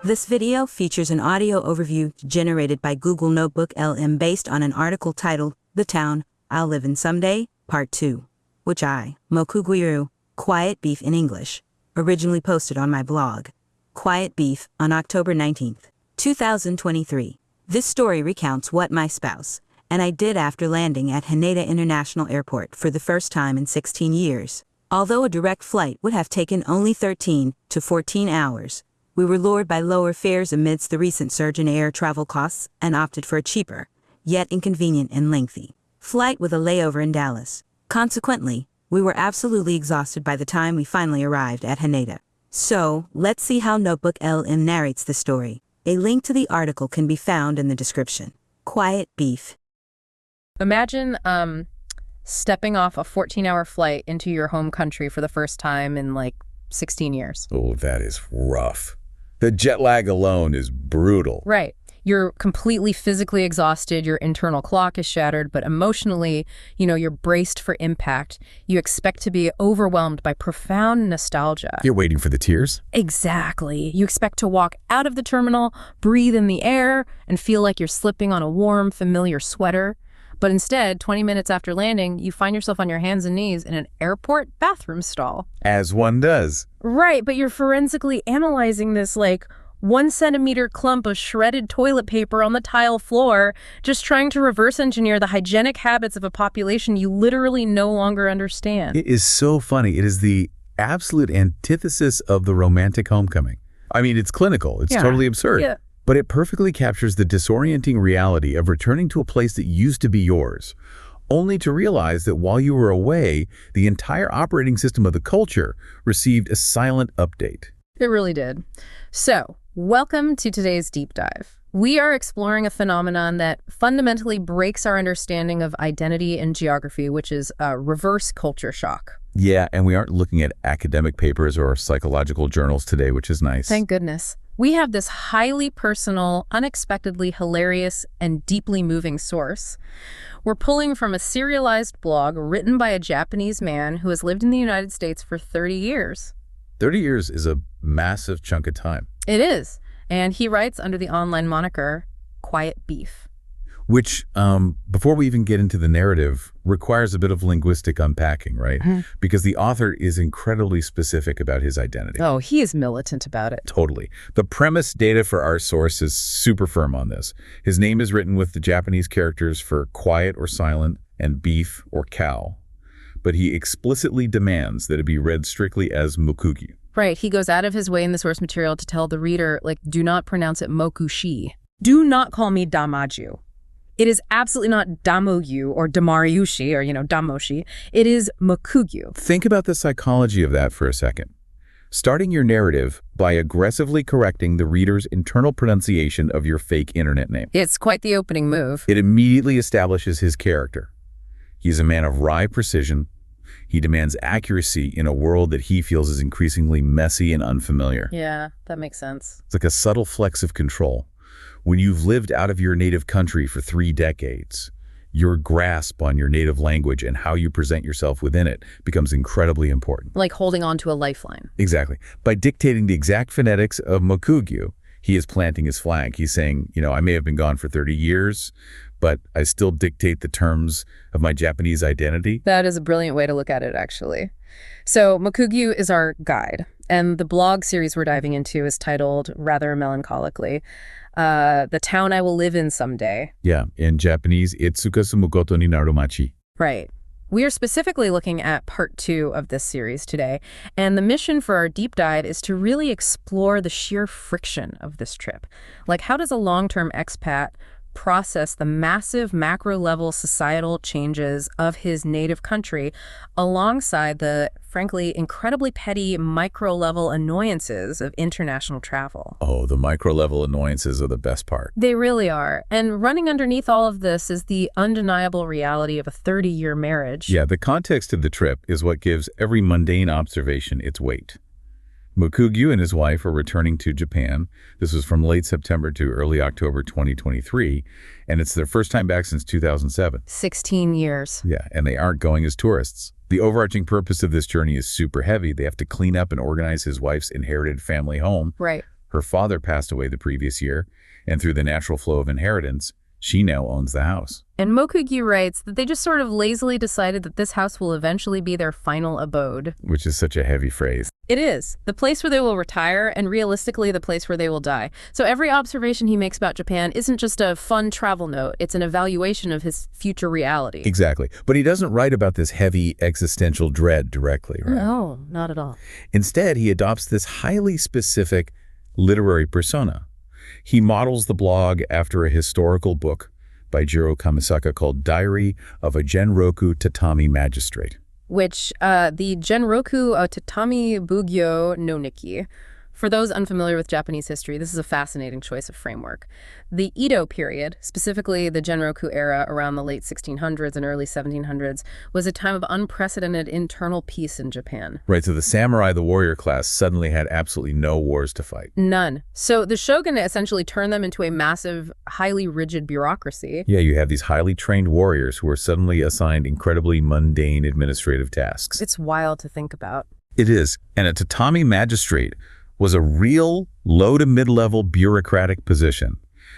This video features an audio overview generated by Google NotebookLM based on an article titled The Town I'll Live in Someday, Part 2, which I, Moku-Gweyuu, Quiet Beef in English, originally posted on my blog, Quiet Beef, on October 19th, 2023. This story recounts what my spouse and I did after landing at Haneda International Airport for the first time in 16 years. Although a direct flight would have taken only 13 to 14 hours, we were lured by lower fares amidst the recent surge in air travel costs and opted for a cheaper, yet inconvenient and lengthy, flight with a layover in Dallas. Consequently, we were absolutely exhausted by the time we finally arrived at Haneda. So, let's see how NotebookLM narrates the story. A link to the article can be found in the description. Quiet Beef. Imagine stepping off a 14-hour flight into your home country for the first time in like 16 years. Oh, that is rough. The jet lag alone is brutal. Right. You're completely physically exhausted, your internal clock is shattered, but emotionally, you're braced for impact. You expect to be overwhelmed by profound nostalgia. You're waiting for the tears? Exactly. You expect to walk out of the terminal, breathe in the air, and feel like you're slipping on a warm, familiar sweater. But instead, 20 minutes after landing, you find yourself on your hands and knees in an airport bathroom stall. As one does. Right, but you're forensically analyzing this 1 centimeter clump of shredded toilet paper on the tile floor, just trying to reverse engineer the hygienic habits of a population you literally no longer understand. It is so funny. It is the absolute antithesis of the romantic homecoming. I mean, it's clinical. It's totally absurd. Yeah. But it perfectly captures the disorienting reality of returning to a place that used to be yours, only to realize that while you were away, the entire operating system of the culture received a silent update. It really did. So, welcome to today's deep dive. We are exploring a phenomenon that fundamentally breaks our understanding of identity and geography, which is a reverse culture shock. Yeah, and we aren't looking at academic papers or psychological journals today, which is nice. Thank goodness. We have this highly personal, unexpectedly hilarious, and deeply moving source. We're pulling from a serialized blog written by a Japanese man who has lived in the United States for 30 years. 30 years is a massive chunk of time. It is. And he writes under the online moniker, Quiet Beef. Which, before we even get into the narrative, requires a bit of linguistic unpacking, right? Mm-hmm. Because the author is incredibly specific about his identity. Oh, he is militant about it. Totally. The premise data for our source is super firm on this. His name is written with the Japanese characters for quiet or silent and beef or cow. But he explicitly demands that it be read strictly as Moku-Gweyuu. Right. He goes out of his way in the source material to tell the reader, do not pronounce it Moku-shi. Do not call me Damaju. It is absolutely not Damoyu or Damariushi or, Damoshi. It is Moku-Gweyuu. Think about the psychology of that for a second. Starting your narrative by aggressively correcting the reader's internal pronunciation of your fake internet name. It's quite the opening move. It immediately establishes his character. He's a man of wry precision. He demands accuracy in a world that he feels is increasingly messy and unfamiliar. Yeah, that makes sense. It's like a subtle flex of control. When you've lived out of your native country for 3 decades, your grasp on your native language and how you present yourself within it becomes incredibly important. Like holding on to a lifeline. Exactly. By dictating the exact phonetics of Moku-Gweyuu, he is planting his flag. He's saying, I may have been gone for 30 years, but I still dictate the terms of my Japanese identity. That is a brilliant way to look at it, actually. So Moku-Gweyuu is our guide, and the blog series we're diving into is titled, rather melancholically, The Town I Will Live in Someday. Yeah, in Japanese, Itsukasumu koto ni naru machi. Right. We are specifically looking at part 2 of this series today, and the mission for our deep dive is to really explore the sheer friction of this trip. How does a long-term expat process the massive macro-level societal changes of his native country alongside the, frankly, incredibly petty micro-level annoyances of international travel? Oh, the micro-level annoyances are the best part. They really are. And running underneath all of this is the undeniable reality of a 30-year marriage. Yeah, the context of the trip is what gives every mundane observation its weight. Moku-Gweyuu and his wife are returning to Japan. This was from late September to early October 2023, and it's their first time back since 2007. 16 years. Yeah, and they aren't going as tourists. The overarching purpose of this journey is super heavy. They have to clean up and organize his wife's inherited family home. Right. Her father passed away the previous year, and through the natural flow of inheritance, she now owns the house. And Moku-Gweyuu writes that they just sort of lazily decided that this house will eventually be their final abode. Which is such a heavy phrase. It is. The place where they will retire, and realistically, the place where they will die. So every observation he makes about Japan isn't just a fun travel note. It's an evaluation of his future reality. Exactly. But he doesn't write about this heavy existential dread directly, right? No, not at all. Instead, he adopts this highly specific literary persona. He models the blog after a historical book by Jiro Kamisaka called Diary of a Genroku Tatami Magistrate. Which, the Genroku Tatami Bugyo no Nikki. For those unfamiliar with Japanese history, this is a fascinating choice of framework. The Edo period, specifically the Genroku era around the late 1600s and early 1700s, was a time of unprecedented internal peace in Japan. Right, so the samurai, the warrior class, suddenly had absolutely no wars to fight. None. So the shogun essentially turned them into a massive, highly rigid bureaucracy. Yeah, you have these highly trained warriors who are suddenly assigned incredibly mundane administrative tasks. It's wild to think about. It is. And a tatami magistrate was a real low to mid-level bureaucratic position.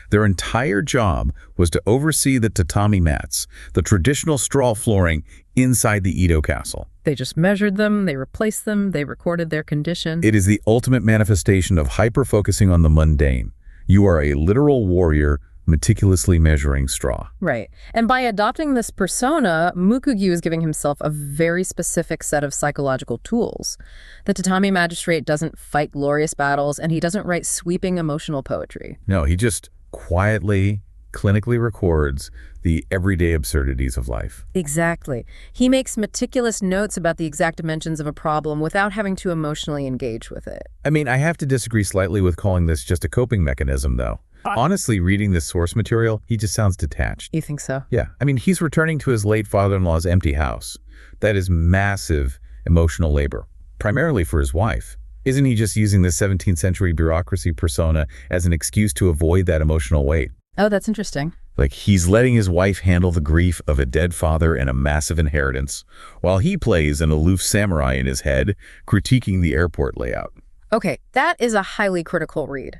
Their entire job was to oversee the tatami mats, the traditional straw flooring inside the Edo castle. They just measured them, they replaced them, they recorded their condition. It is the ultimate manifestation of hyper-focusing on the mundane. You are a literal warrior meticulously measuring straw. Right. And by adopting this persona, Moku-Gweyuu is giving himself a very specific set of psychological tools. The tatami magistrate doesn't fight glorious battles, and he doesn't write sweeping emotional poetry. No, he just quietly, clinically records the everyday absurdities of life. Exactly. He makes meticulous notes about the exact dimensions of a problem without having to emotionally engage with it. I mean, I have to disagree slightly with calling this just a coping mechanism, though. Honestly, reading this source material, he just sounds detached. You think so? Yeah. I mean, he's returning to his late father-in-law's empty house. That is massive emotional labor, primarily for his wife. Isn't he just using the 17th century bureaucracy persona as an excuse to avoid that emotional weight? Oh, that's interesting. Like, he's letting his wife handle the grief of a dead father and a massive inheritance, while he plays an aloof samurai in his head, critiquing the airport layout. Okay, that is a highly critical read.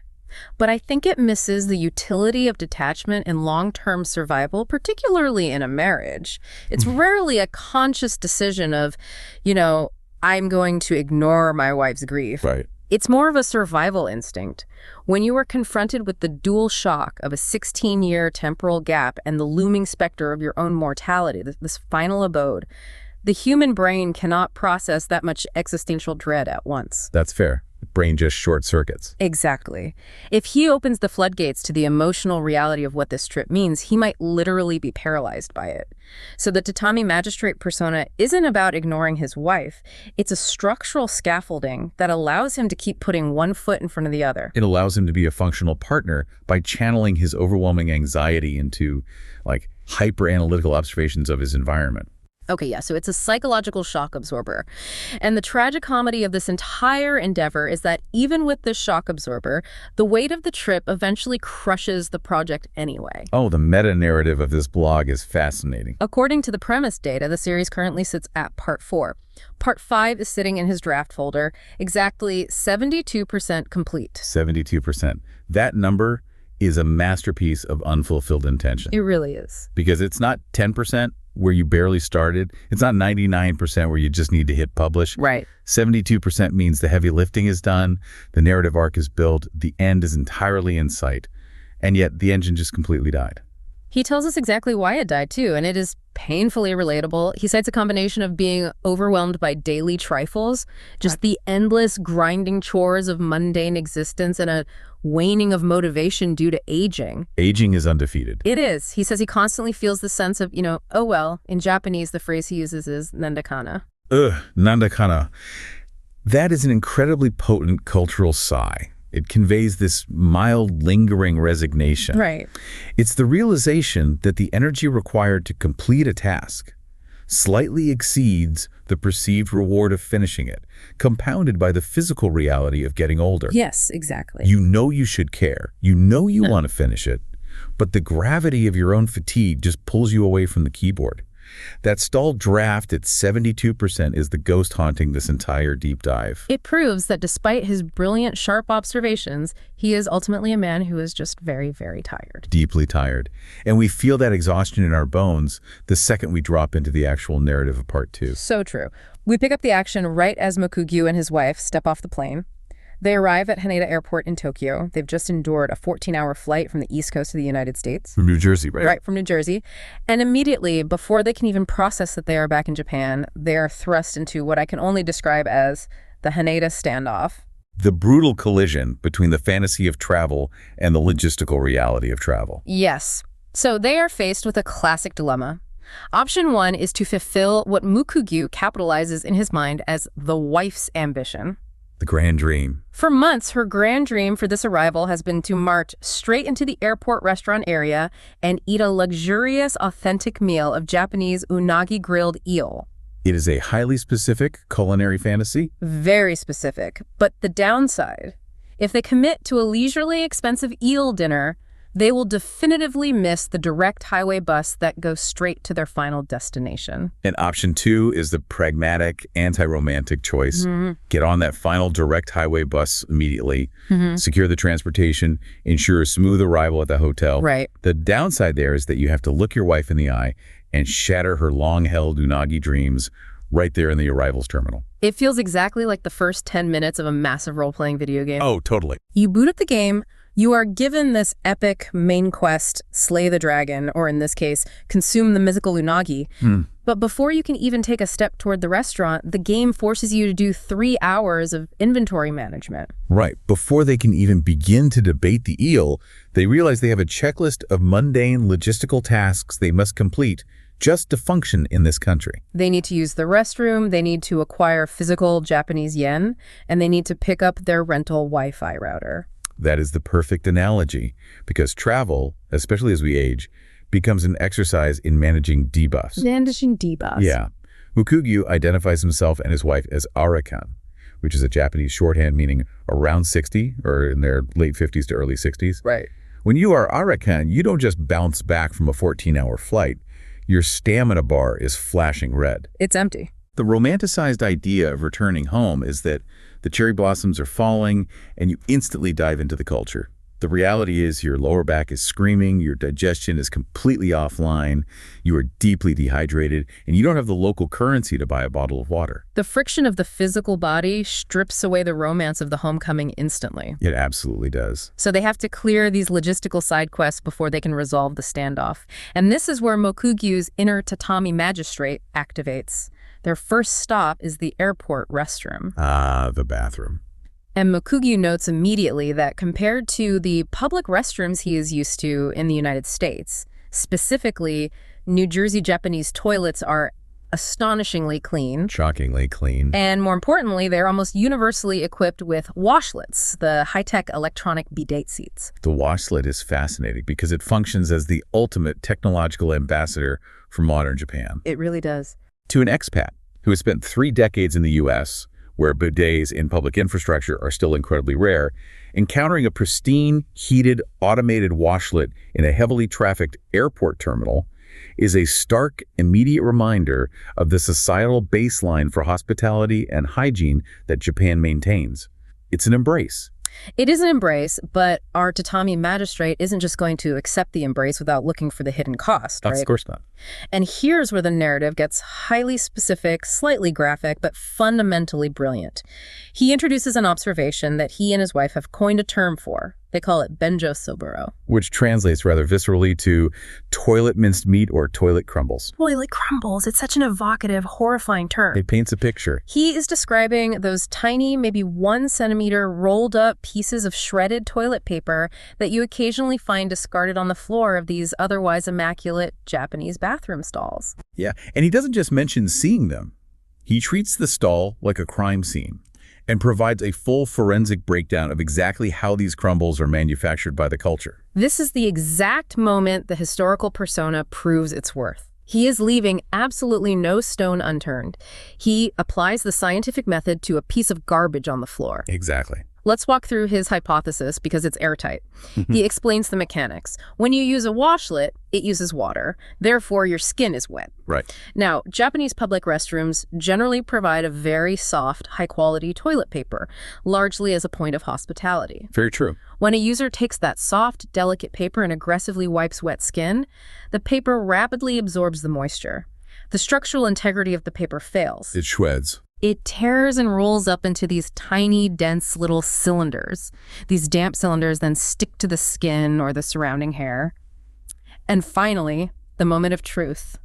But I think it misses the utility of detachment in long-term survival, particularly in a marriage. It's rarely a conscious decision of, I'm going to ignore my wife's grief. Right. It's more of a survival instinct. When you are confronted with the dual shock of a 16-year temporal gap and the looming specter of your own mortality, this final abode, the human brain cannot process that much existential dread at once. That's fair. The brain just short circuits. Exactly. If he opens the floodgates to the emotional reality of what this trip means, he might literally be paralyzed by it. So the tatami magistrate persona isn't about ignoring his wife. It's a structural scaffolding that allows him to keep putting one foot in front of the other. It allows him to be a functional partner by channeling his overwhelming anxiety into, hyper-analytical observations of his environment. Okay, yeah, so it's a psychological shock absorber. And the tragicomedy of this entire endeavor is that even with this shock absorber, the weight of the trip eventually crushes the project anyway. Oh, the meta-narrative of this blog is fascinating. According to the premise data, the series currently sits at Part 4. Part 5 is sitting in his draft folder, exactly 72% complete. 72%. That number is a masterpiece of unfulfilled intention. It really is. Because it's not 10%, where you barely started. It's not 99% where you just need to hit publish. Right. 72% means the heavy lifting is done, the narrative arc is built, the end is entirely in sight, and yet the engine just completely died. He tells us exactly why it died, too, and it is painfully relatable. He cites a combination of being overwhelmed by daily trifles, just the endless grinding chores of mundane existence, and a waning of motivation due to aging. Aging is undefeated. It is. He says he constantly feels the sense of, oh well. In Japanese, the phrase he uses is nandakana. Nandakana. That is an incredibly potent cultural sigh. It conveys this mild, lingering resignation. Right. It's the realization that the energy required to complete a task slightly exceeds the perceived reward of finishing it, compounded by the physical reality of getting older. Yes, exactly. You know you should care. You know you want to finish it, but the gravity of your own fatigue just pulls you away from the keyboard. That stall draft at 72% is the ghost haunting this entire deep dive. It proves that despite his brilliant, sharp observations, he is ultimately a man who is just very, very tired. Deeply tired. And we feel that exhaustion in our bones the second we drop into the actual narrative of part 2. So true. We pick up the action right as Moku-Gweyuu and his wife step off the plane. They arrive at Haneda Airport in Tokyo. They've just endured a 14-hour flight from the East Coast of the United States. From New Jersey, right? Right, from New Jersey. And immediately, before they can even process that they are back in Japan, they are thrust into what I can only describe as the Haneda standoff. The brutal collision between the fantasy of travel and the logistical reality of travel. Yes. So they are faced with a classic dilemma. Option 1 is to fulfill what Moku-Gweyuu capitalizes in his mind as the wife's ambition. The grand dream. For months, her grand dream for this arrival has been to march straight into the airport restaurant area and eat a luxurious, authentic meal of Japanese unagi grilled eel. It is a highly specific culinary fantasy. Very specific. But the downside, if they commit to a leisurely, expensive eel dinner, they will definitively miss the direct highway bus that goes straight to their final destination. And option 2 is the pragmatic, anti-romantic choice. Get on that final direct highway bus immediately, secure the transportation, ensure a smooth arrival at the hotel. Right. The downside there is that you have to look your wife in the eye and shatter her long-held unagi dreams right there in the arrivals terminal. It feels exactly like the first 10 minutes of a massive role-playing video game. Oh, totally. You boot up the game. You are given this epic main quest, slay the dragon, or in this case, consume the mythical unagi. But before you can even take a step toward the restaurant, the game forces you to do 3 hours of inventory management. Right. Before they can even begin to debate the eel, they realize they have a checklist of mundane logistical tasks they must complete just to function in this country. They need to use the restroom, they need to acquire physical Japanese yen, and they need to pick up their rental Wi-Fi router. That is the perfect analogy, because travel, especially as we age, becomes an exercise in managing debuffs. Managing debuffs. Yeah. Moku-Gweyuu identifies himself and his wife as Arakan, which is a Japanese shorthand meaning around 60 or in their late 50s to early 60s. Right. When you are Arakan, you don't just bounce back from a 14-hour flight. Your stamina bar is flashing red. It's empty. The romanticized idea of returning home is that the cherry blossoms are falling and you instantly dive into the culture. The reality is your lower back is screaming, your digestion is completely offline, you are deeply dehydrated, and you don't have the local currency to buy a bottle of water. The friction of the physical body strips away the romance of the homecoming instantly. It absolutely does. So they have to clear these logistical side quests before they can resolve the standoff. And this is where Moku-Gweyuu's inner tatami magistrate activates. Their first stop is the airport restroom. Ah, the bathroom. And Moku-Gweyuu notes immediately that compared to the public restrooms he is used to in the United States, specifically, New Jersey Japanese toilets are astonishingly clean. Shockingly clean. And more importantly, they're almost universally equipped with washlets, the high-tech electronic bidet seats. The washlet is fascinating because it functions as the ultimate technological ambassador for modern Japan. It really does. To an expat who has spent 3 decades in the U.S., where bidets in public infrastructure are still incredibly rare, encountering a pristine, heated, automated washlet in a heavily trafficked airport terminal is a stark, immediate reminder of the societal baseline for hospitality and hygiene that Japan maintains. It's an embrace. It is an embrace, but our tatami magistrate isn't just going to accept the embrace without looking for the hidden cost, right? Of course not. And here's where the narrative gets highly specific, slightly graphic, but fundamentally brilliant. He introduces an observation that he and his wife have coined a term for. They call it benjo soburo. Which translates rather viscerally to toilet minced meat or toilet crumbles. Toilet crumbles. It's such an evocative, horrifying term. It paints a picture. He is describing those tiny, maybe 1 centimeter rolled up pieces of shredded toilet paper that you occasionally find discarded on the floor of these otherwise immaculate Japanese bathroom stalls. Yeah, and he doesn't just mention seeing them. He treats the stall like a crime scene and provides a full forensic breakdown of exactly how these crumbles are manufactured by the culture. This is the exact moment the historical persona proves its worth. He is leaving absolutely no stone unturned. He applies the scientific method to a piece of garbage on the floor. Exactly. Let's walk through his hypothesis because it's airtight. He explains the mechanics. When you use a washlet, it uses water. Therefore, your skin is wet. Right. Now, Japanese public restrooms generally provide a very soft, high-quality toilet paper, largely as a point of hospitality. Very true. When a user takes that soft, delicate paper and aggressively wipes wet skin, the paper rapidly absorbs the moisture. The structural integrity of the paper fails. It shreds. It tears and rolls up into these tiny, dense little cylinders. These damp cylinders then stick to the skin or the surrounding hair. And finally, the moment of truth.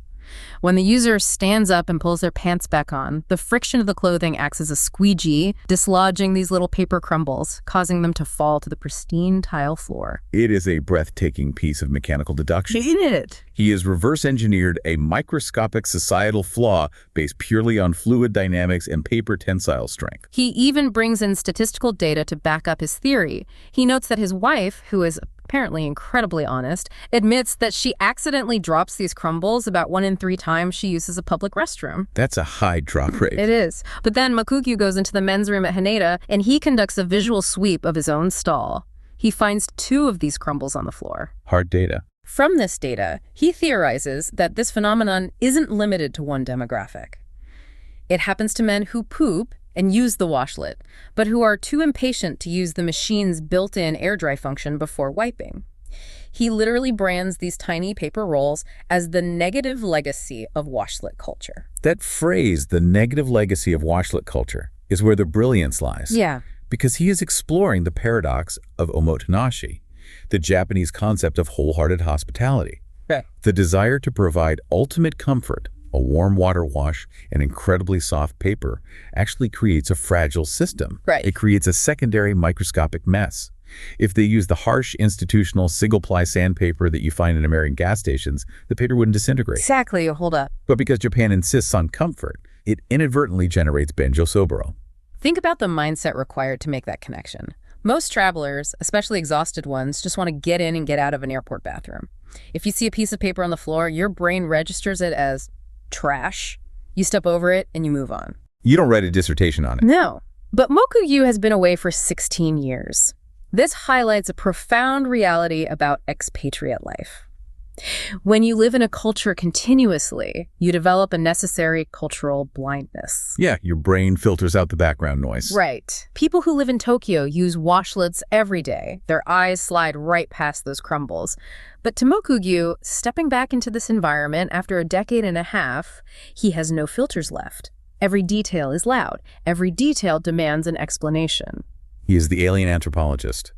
When the user stands up and pulls their pants back on, the friction of the clothing acts as a squeegee, dislodging these little paper crumbles, causing them to fall to the pristine tile floor. It is a breathtaking piece of mechanical deduction. Ain't it? He has reverse-engineered a microscopic societal flaw based purely on fluid dynamics and paper tensile strength. He even brings in statistical data to back up his theory. He notes that his wife, who is apparently incredibly honest, admits that she accidentally drops these crumbles about 1 in 3 times she uses a public restroom. That's a high drop rate. It is. But then Moku-Gweyuu goes into the men's room at Haneda and he conducts a visual sweep of his own stall. He finds 2 of these crumbles on the floor. Hard data. From this data, he theorizes that this phenomenon isn't limited to one demographic. It happens to men who poop and use the washlet, but who are too impatient to use the machine's built-in air dry function before wiping. He literally brands these tiny paper rolls as the negative legacy of washlet culture. That phrase, the negative legacy of washlet culture, is where the brilliance lies. Yeah. Because he is exploring the paradox of omotenashi, the Japanese concept of wholehearted hospitality. Right. The desire to provide ultimate comfort, a warm water wash, and incredibly soft paper, actually creates a fragile system. Right. It creates a secondary microscopic mess. If they use the harsh institutional single-ply sandpaper that you find in American gas stations, the paper wouldn't disintegrate. Exactly. Hold up. But because Japan insists on comfort, it inadvertently generates benjo-soboro. Think about the mindset required to make that connection. Most travelers, especially exhausted ones, just want to get in and get out of an airport bathroom. If you see a piece of paper on the floor, your brain registers it as trash. You step over it and you move on. You don't write a dissertation on it. No. But Moku-Gweyuu has been away for 16 years. This highlights a profound reality about expatriate life. When you live in a culture continuously, you develop a necessary cultural blindness. Yeah, your brain filters out the background noise. Right. People who live in Tokyo use washlets every day. Their eyes slide right past those crumbles. But to Moku-Gweyuu, stepping back into this environment after a decade and a half, he has no filters left. Every detail is loud. Every detail demands an explanation. He is the alien anthropologist.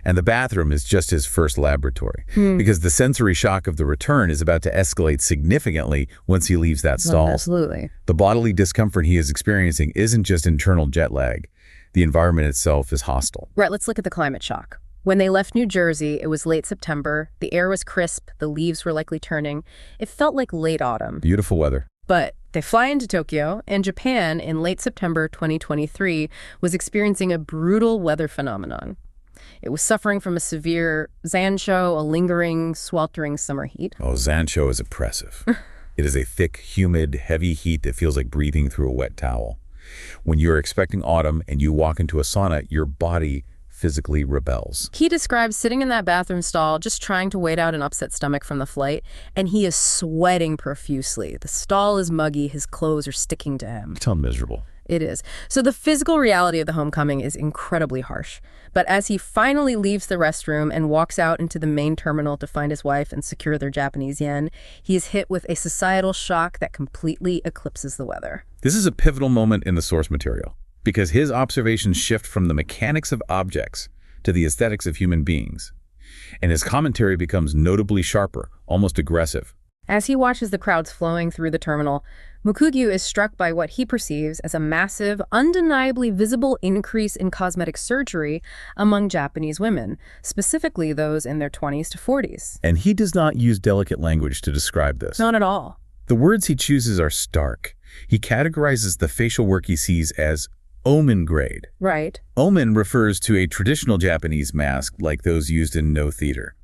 And the bathroom is just his first laboratory, because the sensory shock of the return is about to escalate significantly once he leaves that stall. Absolutely. The bodily discomfort he is experiencing isn't just internal jet lag. The environment itself is hostile. Right, let's look at the climate shock. When they left New Jersey, it was late September. The air was crisp. The leaves were likely turning. It felt like late autumn. Beautiful weather. But they fly into Tokyo, and Japan in late September 2023 was experiencing a brutal weather phenomenon. It was suffering from a severe zansho, a lingering, sweltering summer heat. Oh, zansho is oppressive. It is a thick, humid, heavy heat that feels like breathing through a wet towel. When you're expecting autumn and you walk into a sauna, your body physically rebels. He describes sitting in that bathroom stall, just trying to wait out an upset stomach from the flight, and he is sweating profusely. The stall is muggy, his clothes are sticking to him. It's miserable. It is. So the physical reality of the homecoming is incredibly harsh. But as he finally leaves the restroom and walks out into the main terminal to find his wife and secure their Japanese yen, he is hit with a societal shock that completely eclipses the weather. This is a pivotal moment in the source material, because his observations shift from the mechanics of objects to the aesthetics of human beings. And his commentary becomes notably sharper, almost aggressive. As he watches the crowds flowing through the terminal, Moku-Gweyuu is struck by what he perceives as a massive, undeniably visible increase in cosmetic surgery among Japanese women, specifically those in their 20s to 40s. And he does not use delicate language to describe this. Not at all. The words he chooses are stark. He categorizes the facial work he sees as omen grade. Right. Omen refers to a traditional Japanese mask like those used in no theater.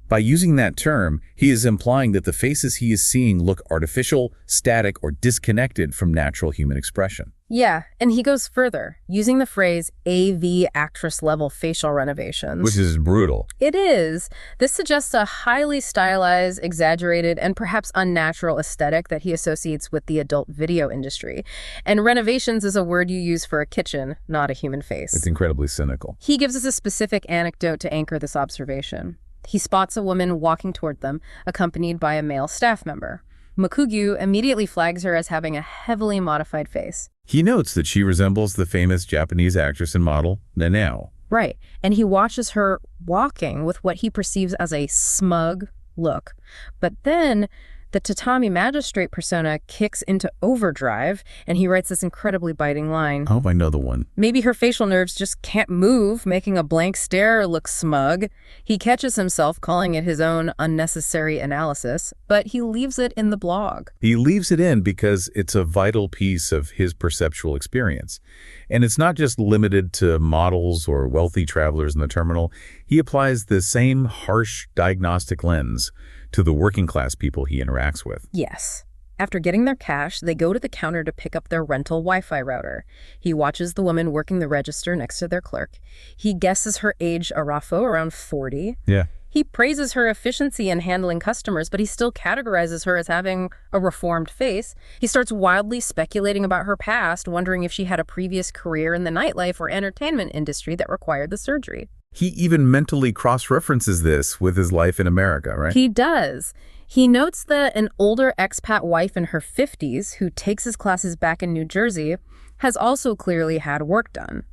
By using that term, he is implying that the faces he is seeing look artificial, static, or disconnected from natural human expression. Yeah, and he goes further, using the phrase AV actress-level facial renovations. Which is brutal. It is. This suggests a highly stylized, exaggerated, and perhaps unnatural aesthetic that he associates with the adult video industry. And renovations is a word you use for a kitchen, not a human face. It's incredibly cynical. He gives us a specific anecdote to anchor this observation. He spots a woman walking toward them, accompanied by a male staff member. Moku-Gweyuu immediately flags her as having a heavily modified face. He notes that she resembles the famous Japanese actress and model, Nanao. Right, and he watches her walking with what he perceives as a smug look. But then the tatami magistrate persona kicks into overdrive, and he writes this incredibly biting line. Oh, I know the one. Maybe her facial nerves just can't move, making a blank stare look smug. He catches himself calling it his own unnecessary analysis, but he leaves it in the blog. He leaves it in because it's a vital piece of his perceptual experience. And it's not just limited to models or wealthy travelers in the terminal. He applies the same harsh diagnostic lens to the working class people he interacts with. Yes. After getting their cash, they go to the counter to pick up their rental Wi-Fi router. He watches the woman working the register next to their clerk. He guesses her age arafo, around 40. Yeah. He praises her efficiency in handling customers, but he still categorizes her as having a reformed face. He starts wildly speculating about her past, wondering if she had a previous career in the nightlife or entertainment industry that required the surgery. He even mentally cross-references this with his life in America, right? He does. He notes that an older expat wife in her 50s, who takes his classes back in New Jersey, has also clearly had work done.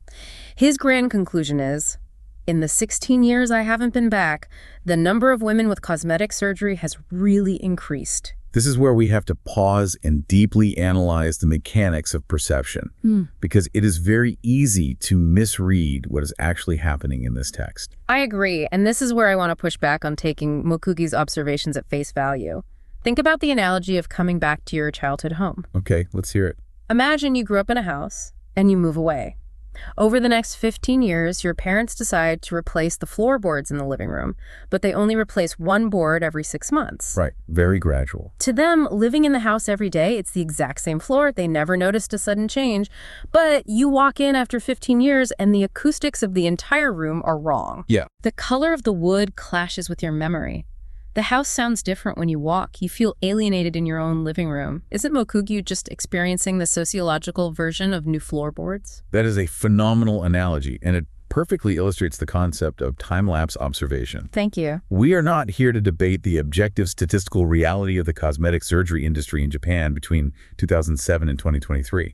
His grand conclusion is, in the 16 years I haven't been back, the number of women with cosmetic surgery has really increased. This is where we have to pause and deeply analyze the mechanics of perception, because it is very easy to misread what is actually happening in this text. I agree, and this is where I want to push back on taking Moku-Gweyuu's observations at face value. Think about the analogy of coming back to your childhood home. Okay, let's hear it. Imagine you grew up in a house and you move away. Over the next 15 years, your parents decide to replace the floorboards in the living room, but they only replace one board every 6 months. Right, very gradual. To them, living in the house every day, it's the exact same floor. They never noticed a sudden change. But you walk in after 15 years and the acoustics of the entire room are wrong. Yeah. The color of the wood clashes with your memory. The house sounds different when you walk. You feel alienated in your own living room. Isn't Moku-Gweyuu just experiencing the sociological version of new floorboards? That is a phenomenal analogy, and it perfectly illustrates the concept of time-lapse observation. Thank you. We are not here to debate the objective statistical reality of the cosmetic surgery industry in Japan between 2007 and 2023.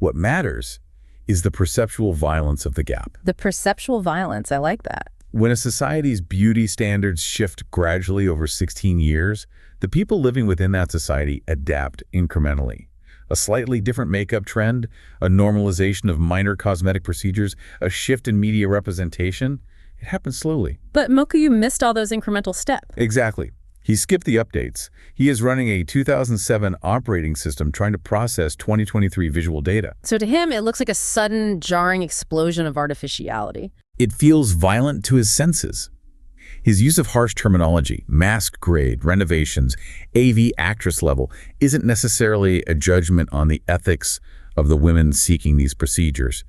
What matters is the perceptual violence of the gap. The perceptual violence, I like that. When a society's beauty standards shift gradually over 16 years, the people living within that society adapt incrementally. A slightly different makeup trend, a normalization of minor cosmetic procedures, a shift in media representation, it happens slowly. But Moku-Gweyuu missed all those incremental steps. Exactly. He skipped the updates. He is running a 2007 operating system trying to process 2023 visual data. So to him, it looks like a sudden, jarring explosion of artificiality. It feels violent to his senses. His use of harsh terminology, mask grade, renovations, AV actress level, isn't necessarily a judgment on the ethics of the women seeking these procedures.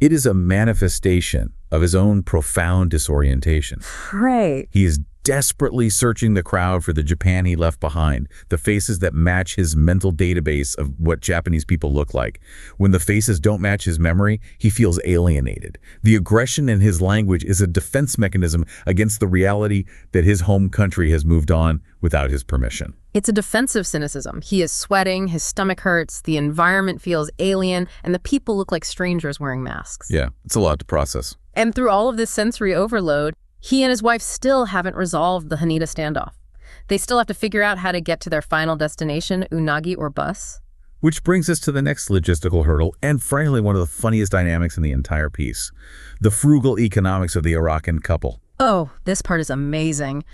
It is a manifestation of his own profound disorientation. Right. He is desperately searching the crowd for the Japan he left behind, the faces that match his mental database of what Japanese people look like. When the faces don't match his memory, he feels alienated. The aggression in his language is a defense mechanism against the reality that his home country has moved on without his permission. It's a defensive cynicism. He is sweating, his stomach hurts, the environment feels alien, and the people look like strangers wearing masks. Yeah, it's a lot to process. And through all of this sensory overload, he and his wife still haven't resolved the Haneda standoff. They still have to figure out how to get to their final destination, Unagi or bus. Which brings us to the next logistical hurdle, and frankly one of the funniest dynamics in the entire piece. The frugal economics of the Arakan couple. Oh, this part is amazing.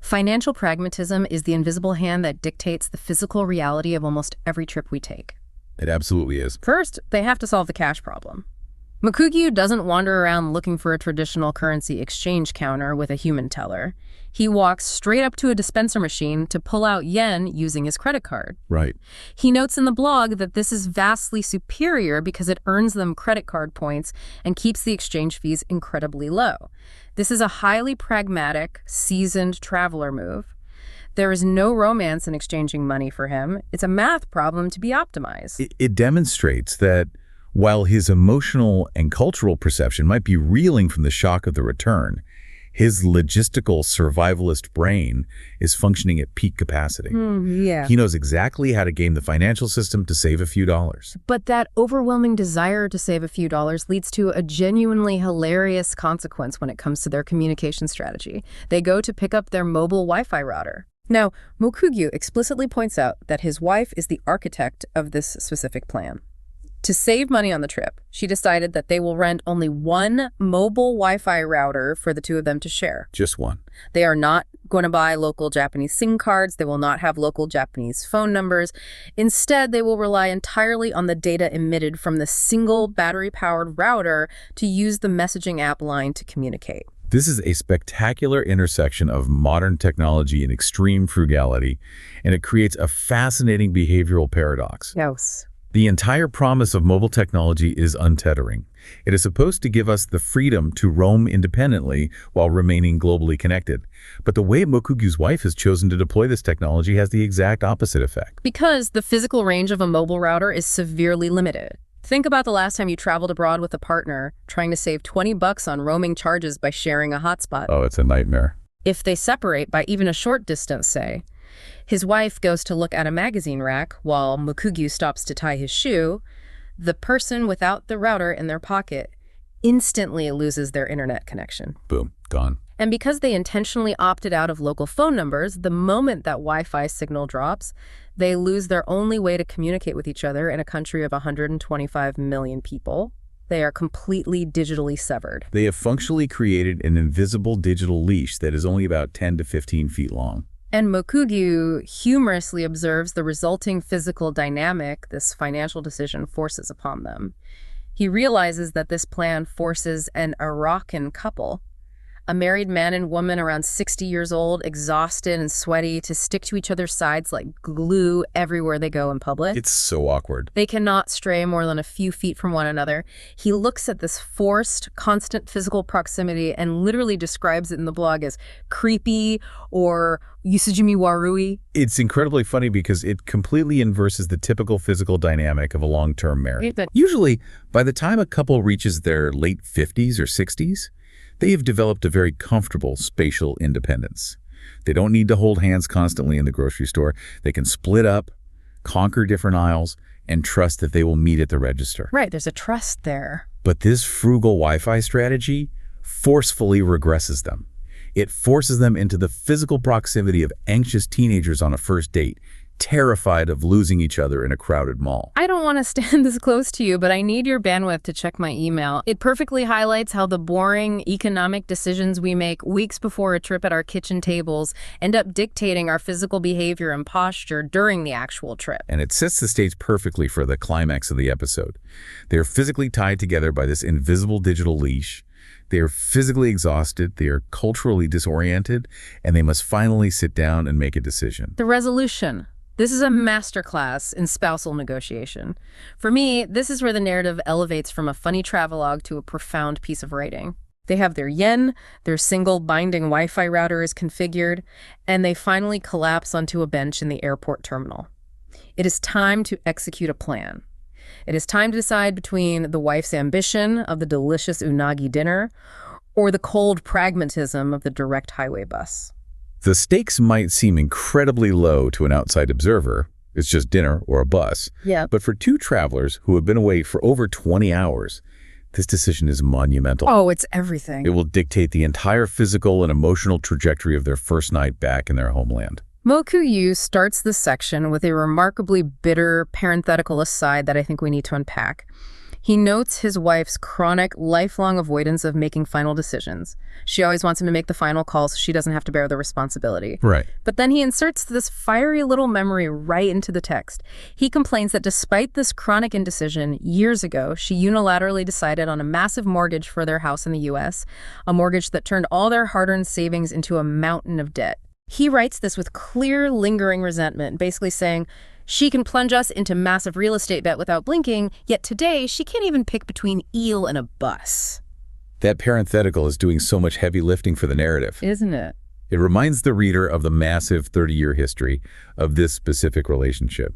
Financial pragmatism is the invisible hand that dictates the physical reality of almost every trip we take. It absolutely is. First, they have to solve the cash problem. Moku-Gweyuu doesn't wander around looking for a traditional currency exchange counter with a human teller. He walks straight up to a dispenser machine to pull out yen using his credit card. Right. He notes in the blog that this is vastly superior because it earns them credit card points and keeps the exchange fees incredibly low. This is a highly pragmatic, seasoned traveler move. There is no romance in exchanging money for him. It's a math problem to be optimized. It demonstrates that while his emotional and cultural perception might be reeling from the shock of the return, his logistical survivalist brain is functioning at peak capacity. Yeah. He knows exactly how to game the financial system to save a few dollars. But that overwhelming desire to save a few dollars leads to a genuinely hilarious consequence when it comes to their communication strategy. They go to pick up their mobile Wi-Fi router. Now, Moku-Gweyuu explicitly points out that his wife is the architect of this specific plan. To save money on the trip, she decided that they will rent only one mobile Wi-Fi router for the two of them to share. Just one. They are not going to buy local Japanese SIM cards. They will not have local Japanese phone numbers. Instead, they will rely entirely on the data emitted from the single battery-powered router to use the messaging app line to communicate. This is a spectacular intersection of modern technology and extreme frugality, and it creates a fascinating behavioral paradox. Yes. The entire promise of mobile technology is untethering. It is supposed to give us the freedom to roam independently while remaining globally connected. But the way Moku-Gweyuu's wife has chosen to deploy this technology has the exact opposite effect. Because the physical range of a mobile router is severely limited. Think about the last time you traveled abroad with a partner, trying to save $20 on roaming charges by sharing a hotspot. Oh, it's a nightmare. If they separate by even a short distance, say, his wife goes to look at a magazine rack while Moku-Gweyuu stops to tie his shoe, the person without the router in their pocket instantly loses their internet connection. Boom, gone. And because they intentionally opted out of local phone numbers, the moment that Wi-Fi signal drops, they lose their only way to communicate with each other in a country of 125 million people. They are completely digitally severed. They have functionally created an invisible digital leash that is only about 10 to 15 feet long. And Moku-Gweyuu humorously observes the resulting physical dynamic this financial decision forces upon them. He realizes that this plan forces an Iraqan couple, a married man and woman around 60 years old, exhausted and sweaty, to stick to each other's sides like glue everywhere they go in public. It's so awkward. They cannot stray more than a few feet from one another. He looks at this forced, constant physical proximity and literally describes it in the blog as creepy or yusujimi warui. It's incredibly funny because it completely inverses the typical physical dynamic of a long-term marriage. Usually, by the time a couple reaches their late 50s or 60s, they have developed a very comfortable spatial independence. They don't need to hold hands constantly in the grocery store. They can split up, conquer different aisles, and trust that they will meet at the register. Right, there's a trust there. But this frugal Wi-Fi strategy forcefully regresses them. It forces them into the physical proximity of anxious teenagers on a first date, terrified of losing each other in a crowded mall. I don't want to stand this close to you, but I need your bandwidth to check my email. It perfectly highlights how the boring economic decisions we make weeks before a trip at our kitchen tables end up dictating our physical behavior and posture during the actual trip. And it sets the stage perfectly for the climax of the episode. They're physically tied together by this invisible digital leash. They are physically exhausted, they are culturally disoriented, and they must finally sit down and make a decision. The resolution. This is a masterclass in spousal negotiation. For me, this is where the narrative elevates from a funny travelogue to a profound piece of writing. They have their yen, their single binding Wi-Fi router is configured, and they finally collapse onto a bench in the airport terminal. It is time to execute a plan. It is time to decide between the wife's ambition of the delicious unagi dinner or the cold pragmatism of the direct highway bus. The stakes might seem incredibly low to an outside observer. It's just dinner or a bus. Yeah. But for two travelers who have been away for over 20 hours, this decision is monumental. Oh, it's everything. It will dictate the entire physical and emotional trajectory of their first night back in their homeland. Moku-Gweyuu starts this section with a remarkably bitter parenthetical aside that I think we need to unpack. He notes his wife's chronic, lifelong avoidance of making final decisions. She always wants him to make the final call so she doesn't have to bear the responsibility. Right. But then he inserts this fiery little memory right into the text. He complains that despite this chronic indecision, years ago, she unilaterally decided on a massive mortgage for their house in the U.S., a mortgage that turned all their hard-earned savings into a mountain of debt. He writes this with clear, lingering resentment, basically saying, she can plunge us into massive real estate debt without blinking, yet today she can't even pick between eel and a bus. That parenthetical is doing so much heavy lifting for the narrative. Isn't it? It reminds the reader of the massive 30-year history of this specific relationship.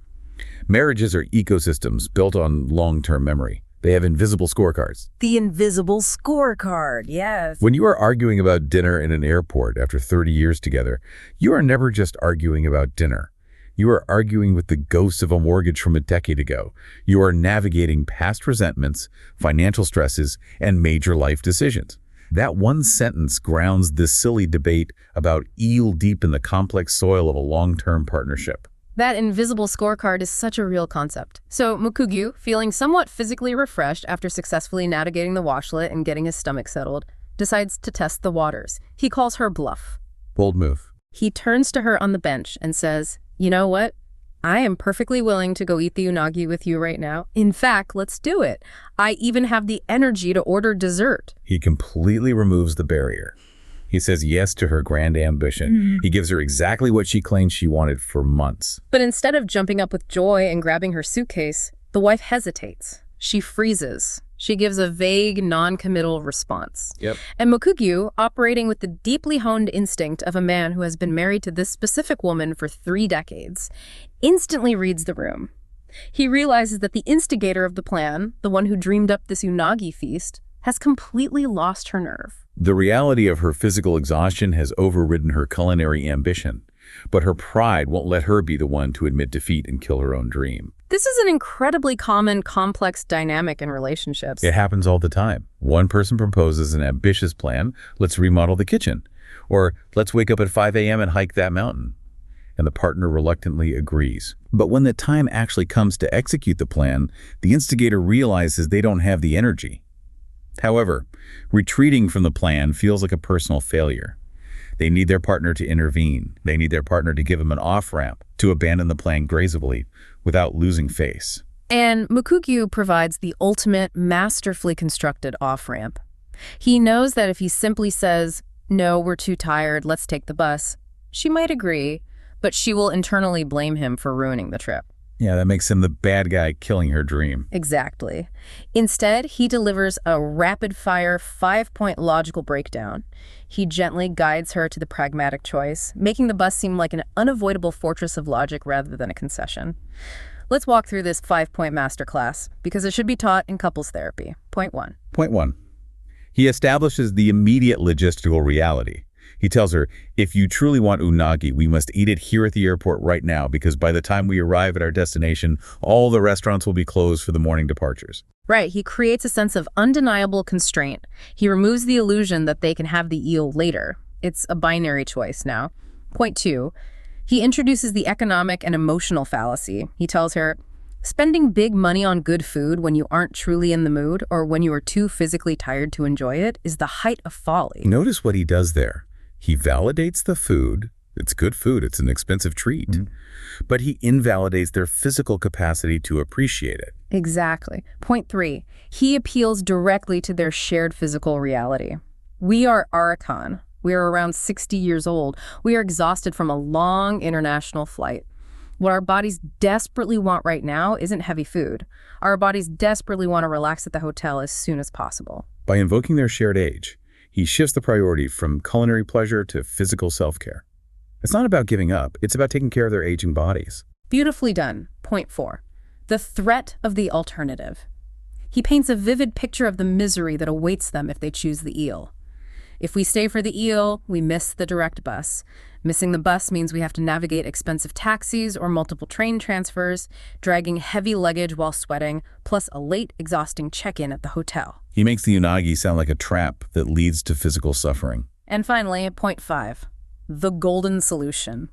Marriages are ecosystems built on long-term memory. They have invisible scorecards. The invisible scorecard, yes. When you are arguing about dinner in an airport after 30 years together, you are never just arguing about dinner. You are arguing with the ghost of a mortgage from a decade ago. You are navigating past resentments, financial stresses, and major life decisions. That one sentence grounds this silly debate about eel deep in the complex soil of a long-term partnership. That invisible scorecard is such a real concept. So Moku-Gweyuu, feeling somewhat physically refreshed after successfully navigating the washlet and getting his stomach settled, decides to test the waters. He calls her bluff. Bold move. He turns to her on the bench and says, you know what? I am perfectly willing to go eat the unagi with you right now. In fact, let's do it. I even have the energy to order dessert. He completely removes the barrier. He says yes to her grand ambition. He gives her exactly what she claimed she wanted for months. But instead of jumping up with joy and grabbing her suitcase, the wife hesitates. She freezes. She gives a vague, non-committal response. Yep. And Moku-Gweyuu, operating with the deeply honed instinct of a man who has been married to this specific woman for 3 decades, instantly reads the room. He realizes that the instigator of the plan, the one who dreamed up this unagi feast, has completely lost her nerve. The reality of her physical exhaustion has overridden her culinary ambition, but her pride won't let her be the one to admit defeat and kill her own dream. This is an incredibly common, complex dynamic in relationships. It happens all the time. One person proposes an ambitious plan, let's remodel the kitchen, or let's wake up at 5 a.m. and hike that mountain. And the partner reluctantly agrees. But when the time actually comes to execute the plan, the instigator realizes they don't have the energy. However, retreating from the plan feels like a personal failure. They need their partner to intervene. They need their partner to give them an off-ramp, to abandon the plan gracefully, without losing face. And Moku-Gweyuu provides the ultimate, masterfully constructed off-ramp. He knows that if he simply says, no, we're too tired, let's take the bus, she might agree, but she will internally blame him for ruining the trip. Yeah, that makes him the bad guy killing her dream. Exactly. Instead, he delivers a rapid-fire 5-point logical breakdown. He gently guides her to the pragmatic choice, making the bus seem like an unavoidable fortress of logic rather than a concession. Let's walk through this 5-point masterclass, because it should be taught in couples therapy. Point 1. Point 1. He establishes the immediate logistical reality. He tells her, if you truly want unagi, we must eat it here at the airport right now, because by the time we arrive at our destination, all the restaurants will be closed for the morning departures. Right, he creates a sense of undeniable constraint. He removes the illusion that they can have the eel later. It's a binary choice now. Point 2, he introduces the economic and emotional fallacy. He tells her, spending big money on good food when you aren't truly in the mood or when you are too physically tired to enjoy it is the height of folly. Notice what he does there. He validates the food. It's good food. It's an expensive treat. But he invalidates their physical capacity to appreciate it. Exactly. Point 3, he appeals directly to their shared physical reality. We are Arakan. We are around 60 years old. We are exhausted from a long international flight. What our bodies desperately want right now isn't heavy food. Our bodies desperately want to relax at the hotel as soon as possible. By invoking their shared age, he shifts the priority from culinary pleasure to physical self-care. It's not about giving up. It's about taking care of their aging bodies. Beautifully done. Point 4, the threat of the alternative. He paints a vivid picture of the misery that awaits them if they choose the eel. If we stay for the eel, we miss the direct bus. Missing the bus means we have to navigate expensive taxis or multiple train transfers, dragging heavy luggage while sweating, plus a late, exhausting check-in at the hotel. He makes the unagi sound like a trap that leads to physical suffering. And finally, point 5, the golden solution.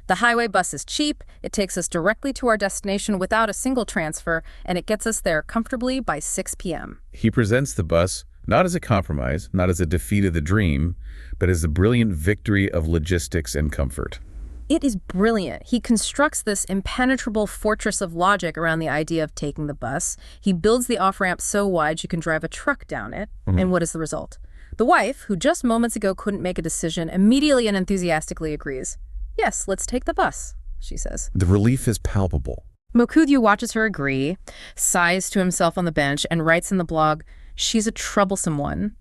The highway bus is cheap, it takes us directly to our destination without a single transfer, and it gets us there comfortably by 6 p.m. He presents the bus not as a compromise, not as a defeat of the dream, but as the brilliant victory of logistics and comfort. It is brilliant. He constructs this impenetrable fortress of logic around the idea of taking the bus. He builds the off-ramp so wide you can drive a truck down it. And what is the result? The wife, who just moments ago couldn't make a decision, immediately and enthusiastically agrees. Yes, let's take the bus, she says. The relief is palpable. Moku-Gweyuu watches her agree, sighs to himself on the bench, and writes in the blog, "She's a troublesome one."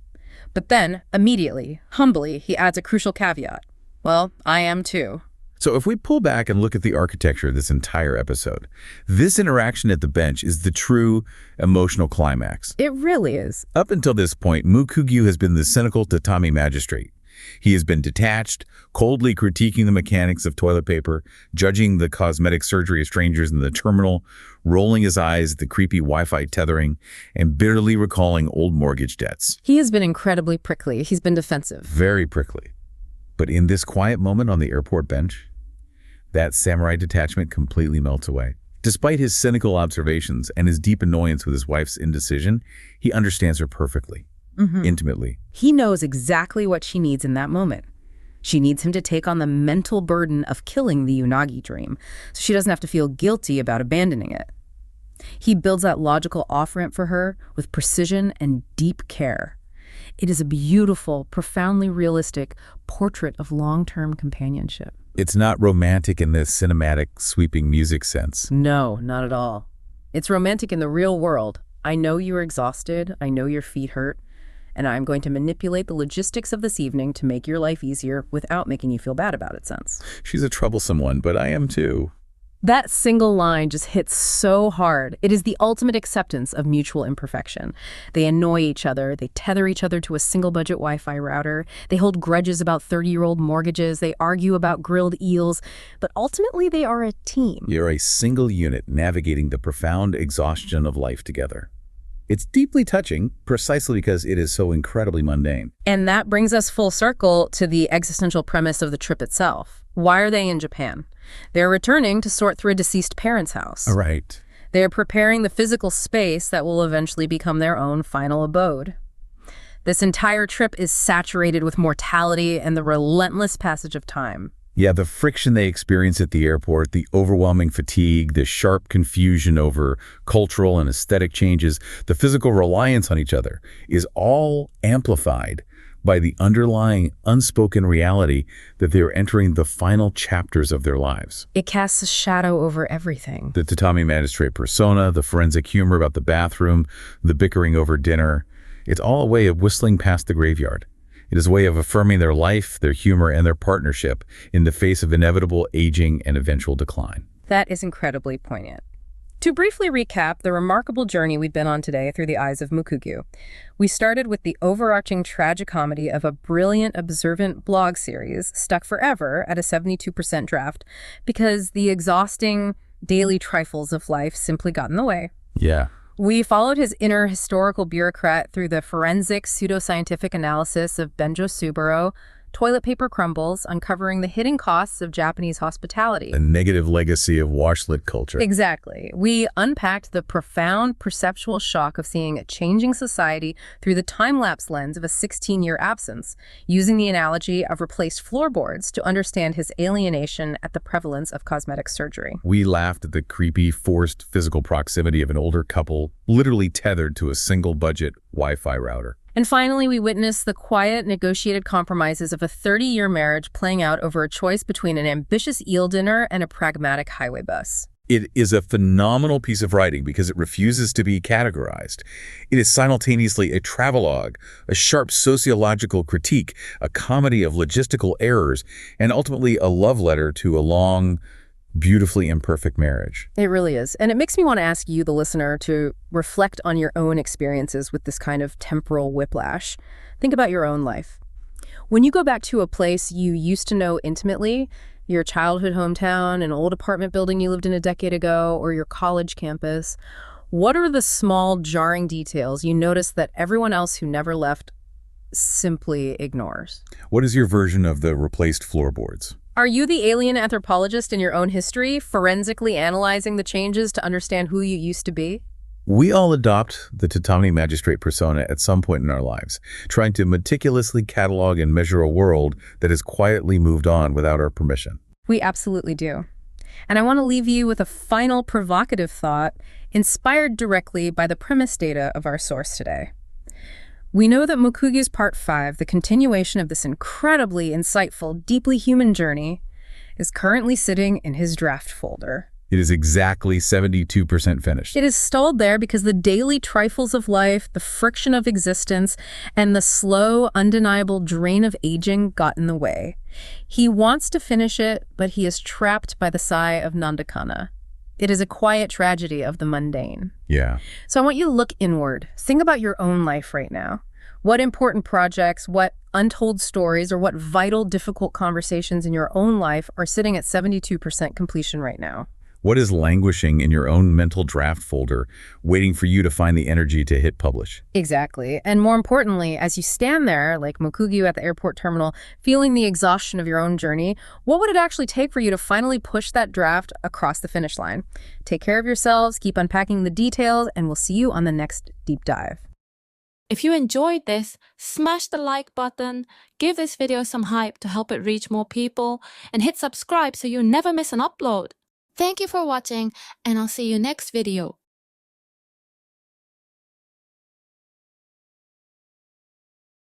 But then, immediately, humbly, he adds a crucial caveat. Well, I am too. So if we pull back and look at the architecture of this entire episode, this interaction at the bench is the true emotional climax. It really is. Up until this point, Moku-Gweyuu has been the cynical tatami magistrate. He has been detached, coldly critiquing the mechanics of toilet paper, judging the cosmetic surgery of strangers in the terminal, rolling his eyes at the creepy Wi-Fi tethering, and bitterly recalling old mortgage debts. He has been incredibly prickly. He's been defensive. Very prickly. But in this quiet moment on the airport bench, that samurai detachment completely melts away. Despite his cynical observations and his deep annoyance with his wife's indecision, he understands her perfectly, intimately. He knows exactly what she needs in that moment. She needs him to take on the mental burden of killing the Unagi dream, so she doesn't have to feel guilty about abandoning it. He builds that logical off-ramp for her with precision and deep care. It is a beautiful, profoundly realistic portrait of long-term companionship. It's not romantic in the cinematic, sweeping music sense. No, not at all. It's romantic in the real world. I know you're exhausted, I know your feet hurt, and I'm going to manipulate the logistics of this evening to make your life easier without making you feel bad about it, sense. She's a troublesome one, but I am too. That single line just hits so hard. It is the ultimate acceptance of mutual imperfection. They annoy each other. They tether each other to a single-budget Wi-Fi router. They hold grudges about 30-year-old mortgages. They argue about grilled eels. But ultimately, they are a team. You're a single unit navigating the profound exhaustion of life together. It's deeply touching, precisely because it is so incredibly mundane. And that brings us full circle to the existential premise of the trip itself. Why are they in Japan? They're returning to sort through a deceased parent's house. All right. They're preparing the physical space that will eventually become their own final abode. This entire trip is saturated with mortality and the relentless passage of time. Yeah, the friction they experience at the airport, the overwhelming fatigue, the sharp confusion over cultural and aesthetic changes, the physical reliance on each other is all amplified by the underlying unspoken reality that they're entering the final chapters of their lives. It casts a shadow over everything. The tatami magistrate persona, the forensic humor about the bathroom, the bickering over dinner, it's all a way of whistling past the graveyard. It is a way of affirming their life, their humor, and their partnership in the face of inevitable aging and eventual decline. That is incredibly poignant. To briefly recap the remarkable journey we've been on today through the eyes of Moku-Gweyuu, we started with the overarching tragicomedy of a brilliant, observant blog series stuck forever at a 72% draft because the exhausting daily trifles of life simply got in the way. Yeah. We followed his inner historical bureaucrat through the forensic pseudoscientific analysis of Benjo Suburo, toilet paper crumbles, uncovering the hidden costs of Japanese hospitality. The negative legacy of washlet culture. Exactly. We unpacked the profound perceptual shock of seeing a changing society through the time-lapse lens of a 16-year absence, using the analogy of replaced floorboards to understand his alienation at the prevalence of cosmetic surgery. We laughed at the creepy, forced physical proximity of an older couple literally tethered to a single-budget Wi-Fi router. And finally, we witnessed the quiet, negotiated compromises of a 30-year marriage playing out over a choice between an ambitious eel dinner and a pragmatic highway bus. It is a phenomenal piece of writing because it refuses to be categorized. It is simultaneously a travelogue, a sharp sociological critique, a comedy of logistical errors, and ultimately a love letter to a long, beautifully imperfect marriage. It really is. And it makes me want to ask you, the listener, to reflect on your own experiences with this kind of temporal whiplash. Think about your own life. When you go back to a place you used to know intimately, your childhood hometown, an old apartment building you lived in a decade ago, or your college campus, what are the small, jarring details you notice that everyone else who never left simply ignores? What is your version of the replaced floorboards? Are you the alien anthropologist in your own history, forensically analyzing the changes to understand who you used to be? We all adopt the Tatami magistrate persona at some point in our lives, trying to meticulously catalog and measure a world that has quietly moved on without our permission. We absolutely do. And I want to leave you with a final provocative thought inspired directly by the premise data of our source today. We know that Moku-Gweyuu's Part 5, the continuation of this incredibly insightful, deeply human journey, is currently sitting in his draft folder. It is exactly 72% finished. It is stalled there because the daily trifles of life, the friction of existence, and the slow, undeniable drain of aging got in the way. He wants to finish it, but he is trapped by the sigh of Nandakana. It is a quiet tragedy of the mundane. Yeah. So I want you to look inward. Think about your own life right now. What important projects, what untold stories, or what vital, difficult conversations in your own life are sitting at 72% completion right now? What is languishing in your own mental draft folder, waiting for you to find the energy to hit publish? Exactly. And more importantly, as you stand there, like Moku-Gweyuu at the airport terminal, feeling the exhaustion of your own journey, what would it actually take for you to finally push that draft across the finish line? Take care of yourselves, keep unpacking the details, and we'll see you on the next deep dive. If you enjoyed this, smash the like button, give this video some hype to help it reach more people, and hit subscribe so you never miss an upload. Thank you for watching, and I'll see you next video.